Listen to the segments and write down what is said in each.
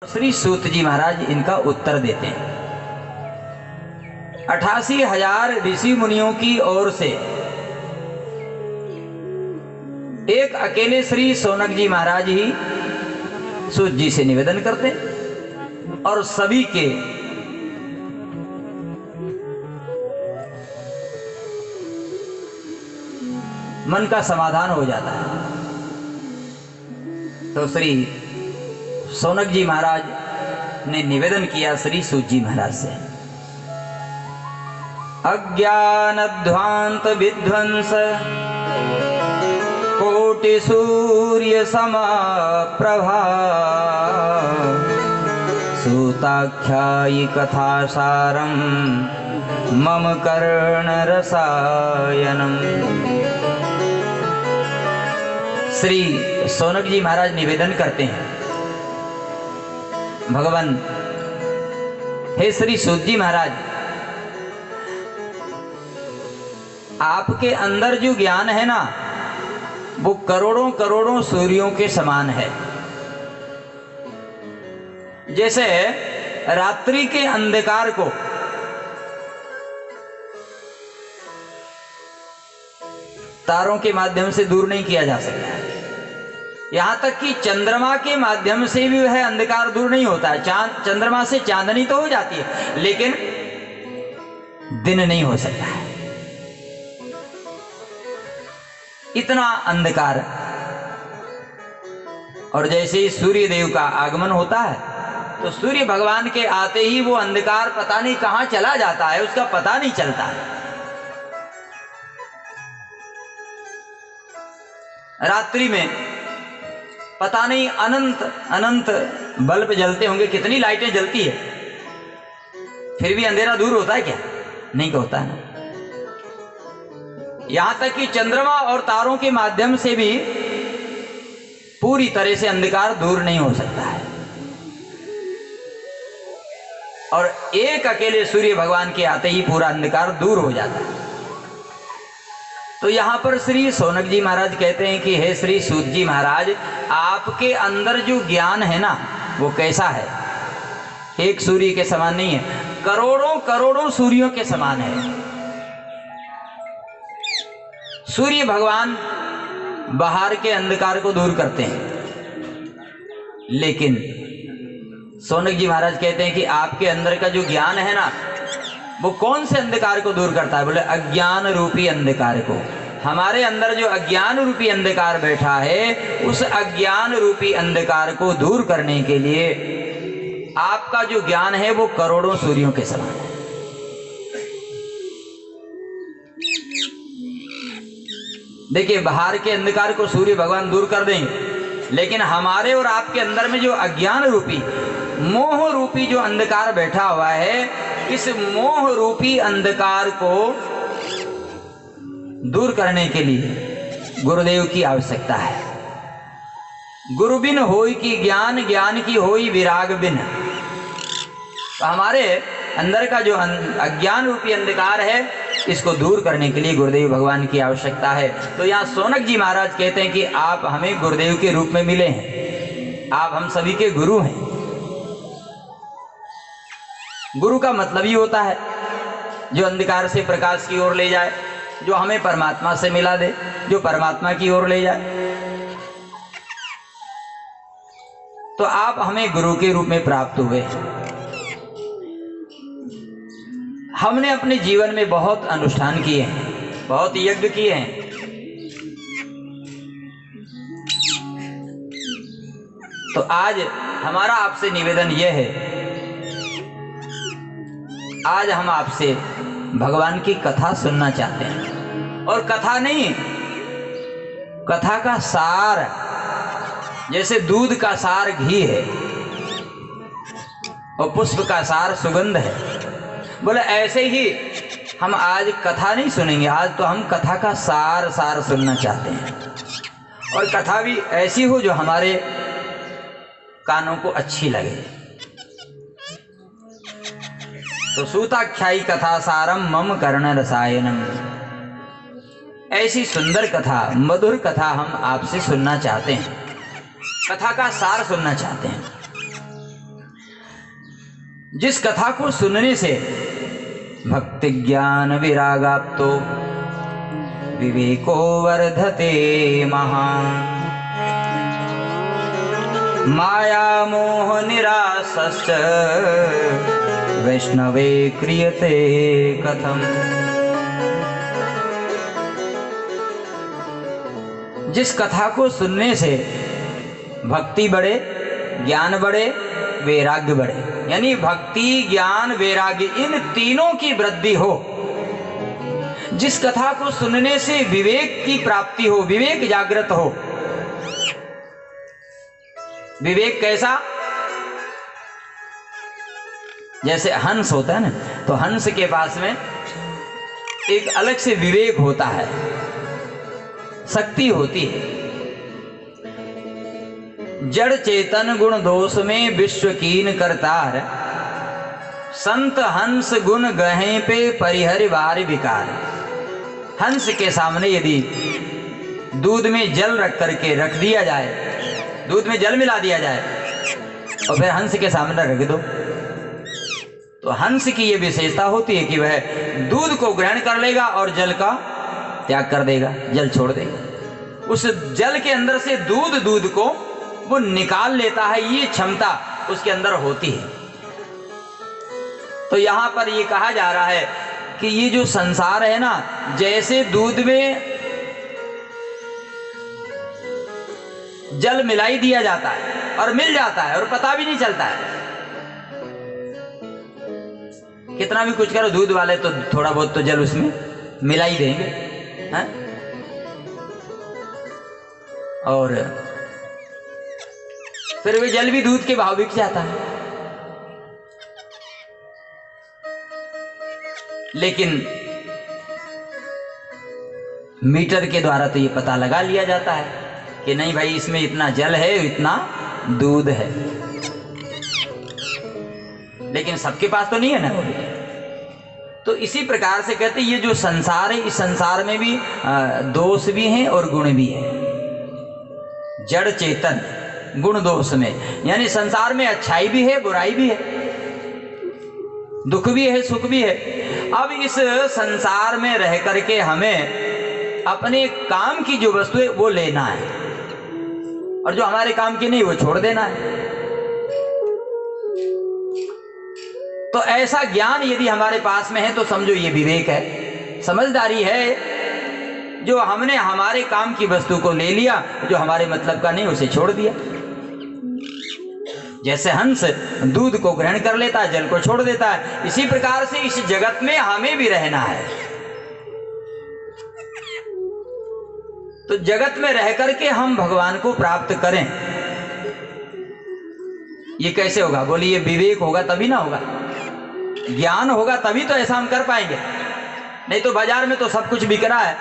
श्री सूत जी महाराज इनका उत्तर देते हैं। 88,000 ऋषि मुनियों की ओर से एक अकेले श्री सौनक जी महाराज ही सूत जी से निवेदन करते और सभी के मन का समाधान हो जाता है। तो श्री सौनक जी महाराज ने निवेदन किया श्री सूत जी महाराज से, अज्ञानध्वांत विध्वंस कोटि सूर्य समाप्रभा सूताख्यायि कथासारम मम कर्ण रसायनम। श्री सौनक जी महाराज निवेदन करते हैं, भगवान हे श्री सूत जी महाराज, आपके अंदर जो ज्ञान है ना वो करोड़ों करोड़ों सूर्यों के समान है। जैसे रात्रि के अंधकार को तारों के माध्यम से दूर नहीं किया जा सकता है, यहां तक कि चंद्रमा के माध्यम से भी वह अंधकार दूर नहीं होता है। चंद्रमा से चांदनी तो हो जाती है लेकिन दिन नहीं हो सकता है, इतना अंधकार। और जैसे ही सूर्य देव का आगमन होता है तो सूर्य भगवान के आते ही वो अंधकार पता नहीं कहां चला जाता है, उसका पता नहीं चलता है। रात्रि में पता नहीं अनंत अनंत बल्ब जलते होंगे, कितनी लाइटें जलती है, फिर भी अंधेरा दूर होता है क्या? नहीं होता है। यहां तक कि चंद्रमा और तारों के माध्यम से भी पूरी तरह से अंधकार दूर नहीं हो सकता है। और एक अकेले सूर्य भगवान के आते ही पूरा अंधकार दूर हो जाता है। तो यहां पर श्री सौनक जी महाराज कहते हैं कि हे श्री सूत जी महाराज, आपके अंदर जो ज्ञान है ना वो कैसा है? एक सूर्य के समान नहीं है, करोड़ों करोड़ों सूर्यों के समान है। सूर्य भगवान बाहर के अंधकार को दूर करते हैं, लेकिन सौनक जी महाराज कहते हैं कि आपके अंदर का जो ज्ञान है ना वो कौन से अंधकार को दूर करता है? बोले अज्ञान रूपी अंधकार को। हमारे अंदर जो अज्ञान रूपी अंधकार बैठा है उस अज्ञान रूपी अंधकार को दूर करने के लिए आपका जो ज्ञान है वो करोड़ों सूर्यों के समान है। देखिए, बाहर के अंधकार को सूर्य भगवान दूर कर देंगे, लेकिन हमारे और आपके अंदर में जो अज्ञान रूपी मोह रूपी जो अंधकार बैठा हुआ है, इस मोह रूपी अंधकार को दूर करने के लिए गुरुदेव की आवश्यकता है। गुरु बिन होई की ज्ञान, ज्ञान की होई विराग बिन। तो हमारे अंदर का जो अज्ञान रूपी अंधकार है इसको दूर करने के लिए गुरुदेव भगवान की आवश्यकता है। तो यहाँ सौनक जी महाराज कहते हैं कि आप हमें गुरुदेव के रूप में मिले हैं, आप हम सभी के गुरु हैं। गुरु का मतलब ही होता है जो अंधकार से प्रकाश की ओर ले जाए, जो हमें परमात्मा से मिला दे, जो परमात्मा की ओर ले जाए। तो आप हमें गुरु के रूप में प्राप्त हुए। हमने अपने जीवन में बहुत अनुष्ठान किए हैं, बहुत यज्ञ किए हैं, तो आज हमारा आपसे निवेदन यह है, आज हम आपसे भगवान की कथा सुनना चाहते हैं। और कथा नहीं, कथा का सार, जैसे दूध का सार घी है और पुष्प का सार सुगंध है, बोले ऐसे ही हम आज कथा नहीं सुनेंगे, आज तो हम कथा का सार सुनना चाहते हैं। और कथा भी ऐसी हो जो हमारे कानों को अच्छी लगे। तो सूताख्यायी कथा सारम मम कर्ण रसायनम, ऐसी सुंदर कथा, मधुर कथा हम आपसे सुनना चाहते हैं, कथा का सार सुनना चाहते हैं। जिस कथा को सुनने से भक्ति ज्ञान विरागाप्तो विवेको वर्धते महान् माया मोह निरासश्च वैष्णवे क्रियते कथम। जिस कथा को सुनने से भक्ति बढ़े, ज्ञान बढ़े, वैराग्य बढ़े, यानी भक्ति ज्ञान वैराग्य इन तीनों की वृद्धि हो, जिस कथा को सुनने से विवेक की प्राप्ति हो, विवेक जागृत हो। विवेक कैसा? जैसे हंस होता है ना, तो हंस के पास में एक अलग से विवेक होता है, शक्ति होती है। जड़ चेतन गुण दोष में विश्व कीन करतार, संत हंस गुण गहे पे परिहरि वार विकार। हंस के सामने यदि दूध में जल रख करके रख दिया जाए, दूध में जल मिला दिया जाए और फिर हंस के सामने रख दो, तो हंस की यह विशेषता होती है कि वह दूध को ग्रहण कर लेगा और जल का त्याग कर देगा, जल छोड़ देगा। उस जल के अंदर से दूध को वो निकाल लेता है, ये क्षमता उसके अंदर होती है। तो यहां पर ये कहा जा रहा है कि ये जो संसार है ना, जैसे दूध में जल मिलाई दिया जाता है और मिल जाता है और पता भी नहीं चलता है। कितना भी कुछ करो, दूध वाले तो थोड़ा बहुत तो जल उसमें मिला ही देंगे, हैं? और फिर वे जल भी दूध के भाव बिक जाता है। लेकिन मीटर के द्वारा तो ये पता लगा लिया जाता है कि नहीं भाई, इसमें इतना जल है, इतना दूध है। लेकिन सबके पास तो नहीं है ना। तो इसी प्रकार से कहते ये जो संसार है, इस संसार में भी दोष भी हैं और गुण भी है। जड़ चेतन गुण दोष में, यानी संसार में अच्छाई भी है, बुराई भी है, दुख भी है, सुख भी है। अब इस संसार में रह करके हमें अपने काम की जो वस्तु है वो लेना है, और जो हमारे काम की नहीं वो छोड़ देना है। तो ऐसा ज्ञान यदि हमारे पास में है तो समझो ये विवेक है, समझदारी है। जो हमने हमारे काम की वस्तु को ले लिया, जो हमारे मतलब का नहीं उसे छोड़ दिया। जैसे हंस दूध को ग्रहण कर लेता है, जल को छोड़ देता है, इसी प्रकार से इस जगत में हमें भी रहना है। तो जगत में रह करके हम भगवान को प्राप्त करें, ये कैसे होगा? बोलिए, विवेक होगा तभी ना होगा, ज्ञान होगा तभी तो ऐसा हम कर पाएंगे। नहीं तो बाजार में तो सब कुछ बिक रहा है।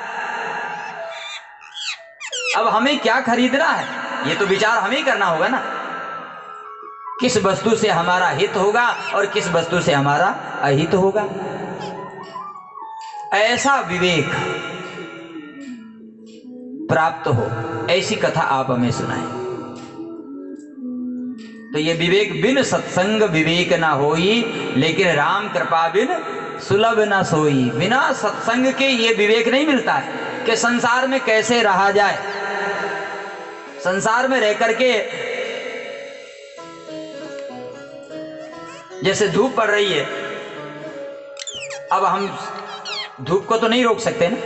अब हमें क्या खरीदना है, ये तो विचार हमें ही करना होगा ना। किस वस्तु से हमारा हित होगा और किस वस्तु से हमारा अहित होगा, ऐसा विवेक प्राप्त हो, ऐसी कथा आप हमें सुनाएं। तो ये विवेक बिन सत्संग विवेक ना होई, लेकिन राम कृपा बिन सुलभ ना सोई। बिना सत्संग के ये विवेक नहीं मिलता है कि संसार में कैसे रहा जाए। संसार में रह करके जैसे धूप पड़ रही है, अब हम धूप को तो नहीं रोक सकते ना।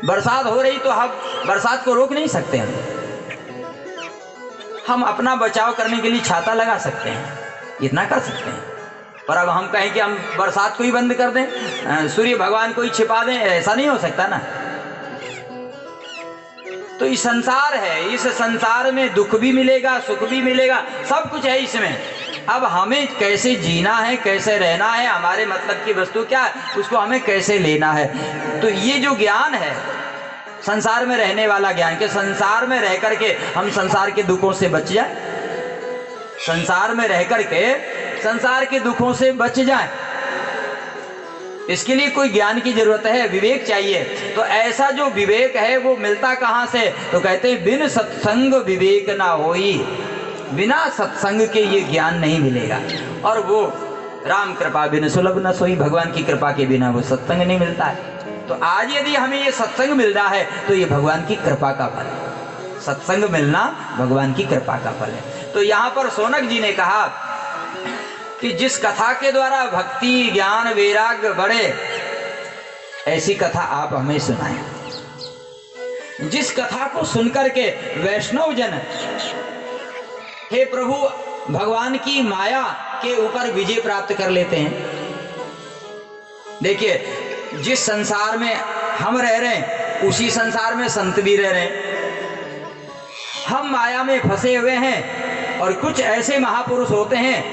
बरसात हो रही तो हम बरसात को रोक नहीं सकते। हम अपना बचाव करने के लिए छाता लगा सकते हैं, इतना कर सकते हैं। पर अब हम कहें कि हम बरसात को ही बंद कर दें, सूर्य भगवान को ही छिपा दें, ऐसा नहीं हो सकता ना। तो ये संसार है, इस संसार में दुख भी मिलेगा, सुख भी मिलेगा, सब कुछ है इसमें। अब हमें कैसे जीना है, कैसे रहना है, हमारे मतलब की वस्तु क्या है, उसको हमें कैसे लेना है। तो ये जो ज्ञान है, संसार में रहने वाला ज्ञान, के संसार में रह करके हम संसार के दुखों से बच जाए, संसार में रह करके संसार के दुखों से बच जाए, इसके लिए कोई ज्ञान की जरूरत है, विवेक चाहिए। तो ऐसा जो विवेक है वो मिलता कहां से? तो कहते हैं बिन सत्संग विवेक ना होई। बिना सत्संग के ये ज्ञान नहीं मिलेगा। और वो राम कृपा बिन सुलभ न सोई, भगवान की कृपा के बिना वो सत्संग नहीं मिलता है। तो आज यदि हमें ये सत्संग मिल रहा है तो ये भगवान की कृपा का फल है। सत्संग मिलना भगवान की कृपा का फल है। तो यहाँ पर शौनक जी ने कहा कि जिस कथा के द्वारा भक्ति ज्ञान वैराग्य बढ़े, ऐसी कथा आप हमें सुनाएं। जिस कथा को सुनकर के वैष्णव जन हे प्रभु भगवान की माया के ऊपर विजय प्राप्त कर लेते हैं। देखिए, जिस संसार में हम रह रहे हैं उसी संसार में संत भी रह रहे हैं। हम माया में फंसे हुए हैं और कुछ ऐसे महापुरुष होते हैं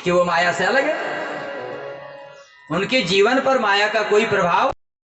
कि वो माया से अलग है, उनके जीवन पर माया का कोई प्रभाव